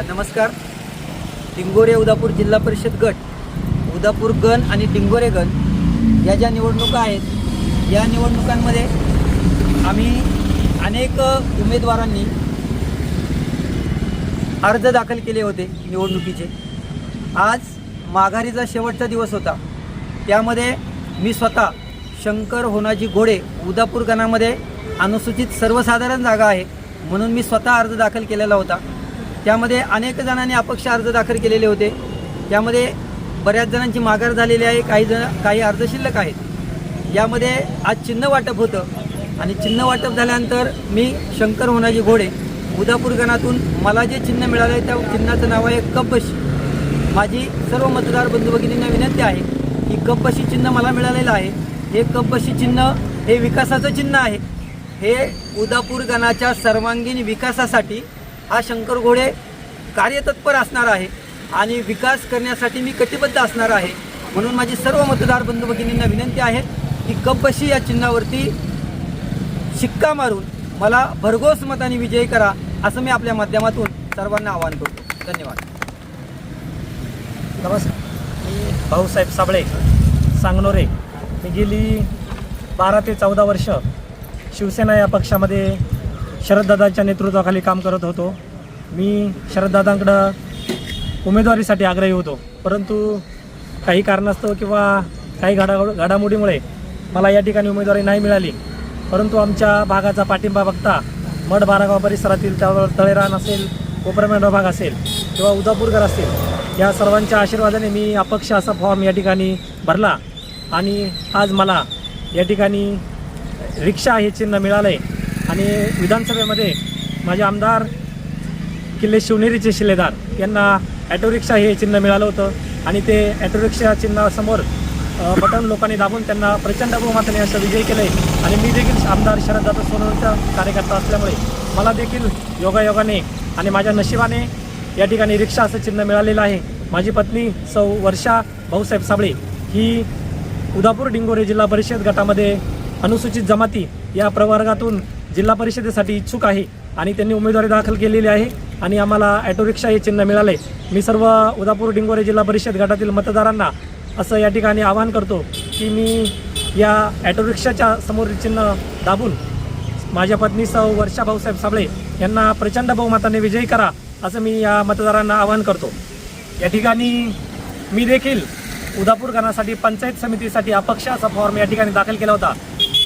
नमस्कार. डिंगोरे उदापूर जिल्हा परिषद गट, उदापूर गण आणि डिंगोरे गण या ज्या निवडणुका आहेत, या निवडणुकांमध्ये आम्ही अनेक उमेदवारांनी अर्ज दाखल केले होते निवडणुकीचे. आज माघारीचा शेवटचा दिवस होता. त्यामध्ये मी स्वतः शंकर होनाजी घोडे उदापूर गणामध्ये अनुसूचित सर्वसाधारण जागा आहे म्हणून मी स्वतः अर्ज दाखल केलेला होता. त्यामध्ये अनेक जणांनी अपक्ष अर्ज दाखल केलेले होते. त्यामध्ये बऱ्याच जणांची माघार झालेली आहे, काही अर्ज शिल्लक आहेत. यामध्ये आज चिन्ह वाटप होतं आणि चिन्ह वाटप झाल्यानंतर मी शंकर होनाजी घोडे उदापूर गणातून मला जे चिन्ह मिळालं आहे त्या चिन्हाचं नाव आहे कपबशी. माझी सर्व मतदार बंधू भगिनींना विनंती आहे की कपबशी चिन्ह मला मिळालेलं आहे. हे कपबशी चिन्ह हे विकासाचं चिन्ह आहे. हे उदापूर गणाच्या सर्वांगीण विकासासाठी हा शंकर घोडे कार्यतत्पर असणार आहे आणि विकास करण्यासाठी मी कटिबद्ध असणार आहे. म्हणून माझी सर्व मतदार बंधू भगिनींना विनंती आहे की कपबशी या चिन्हावरती शिक्का मारून मला भरघोस मताने विजयी करा, असं मी आपल्या माध्यमातून सर्वांना आवाहन करतो. धन्यवाद. नमस्कार. मी भाऊसाहेब साबळे सांगनोरे. मी गेली 12 ते 14 वर्ष शिवसेना या पक्षामध्ये शरददादांच्या नेतृत्वाखाली काम करत होतो. मी शरददादांकडं उमेदवारीसाठी आग्रही होतो, परंतु काही कारणास्तव किंवा काही घडामोडीमुळे मला या ठिकाणी उमेदवारी नाही मिळाली. परंतु आमच्या भागाचा पाठिंबा बघता मड बारागाव परिसरातील त्यावर तळेरान असेल, कोपरमेंढा भाग असेल किंवा उदापूरकर असतील, या सर्वांच्या आशीर्वादाने मी अपक्ष असा फॉर्म या ठिकाणी भरला आणि आज मला या ठिकाणी रिक्षा हे चिन्ह मिळालं आहे. आणि विधानसभेमध्ये माझे आमदार किल्ले शिवनेरीचे शिलेदार यांना ॲटो रिक्षा हे चिन्ह मिळालं होतं आणि ते ॲटो रिक्षा चिन्हासमोर बटन लोकांनी दाबून त्यांना प्रचंड बहुमताने असं विजयी केलं आहे. आणि मी देखील आमदार शरददादा सोनवणेचा कार्यकर्ता असल्यामुळे मला देखील योगायोगाने आणि माझ्या नशिबाने या ठिकाणी रिक्षा असं चिन्ह मिळालेलं आहे. माझी पत्नी सौ वर्षा भाऊसाहेब साबळे ही उदापूर डिंगोरे जिल्हा परिषद गटामध्ये अनुसूचित जमाती या प्रवर्गातून जिल्हा परिषदेसाठी इच्छुक आहे आणि त्यांनी उमेदवारी दाखल केलेली आहे आणि आम्हाला ॲटो रिक्षा हे चिन्ह मिळाले. मी सर्व उदापूर डिंगोरे जिल्हा परिषद गटातील मतदारांना असं या ठिकाणी आवाहन करतो की मी या ॲटो रिक्षाच्या समोरील चिन्ह दाबून माझ्या पत्नी सौ वर्षा भाऊसाहेब साबळे यांना प्रचंड बहुमताने विजयी करा, असं मी या मतदारांना आवाहन करतो. या ठिकाणी मी देखील उदापूर गणासाठी पंचायत समितीसाठी अपक्ष असा फॉर्म या ठिकाणी दाखल केला होता,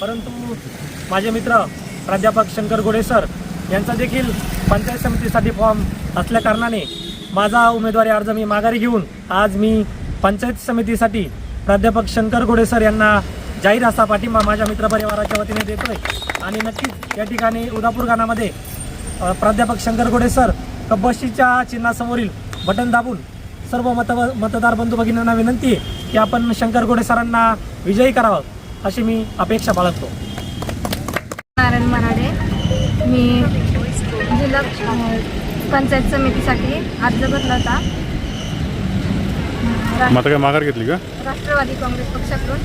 परंतु माझे मित्र प्राध्यापक शंकर घोडे सर यांचा देखील पंचायत समितीसाठी फॉर्म असल्या कारणाने माझा उमेदवारी अर्ज मी माघारी घेऊन आज मी पंचायत समितीसाठी प्राध्यापक शंकर घोडे सर यांना जाहीर असा पाठिंबा माझ्या मित्रपरिवाराच्या वतीने देतो आहे. आणि नक्कीच या ठिकाणी उदापूर गणामध्ये प्राध्यापक शंकर घोडे सर कपबशीच्या चिन्हासमोरील बटन दाबून सर्व मतदार बंधू भगिनींना विनंती आहे की आपण शंकर घोडे सरांना विजयी करावं अशी मी अपेक्षा बाळगतो. नारायण मराडे. मी जिल्हा पंचायत समितीसाठी अर्ज भरला होता. काय माघार घेतली का? राष्ट्रवादी काँग्रेस पक्षाकडून,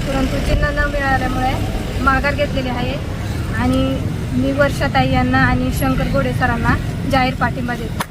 परंतु चिन्ह न मिळाल्यामुळे माघार घेतलेली आहे आणि मी वर्षाताई यांना आणि शंकर घोडे सरांना जाहीर पाठिंबा देतो.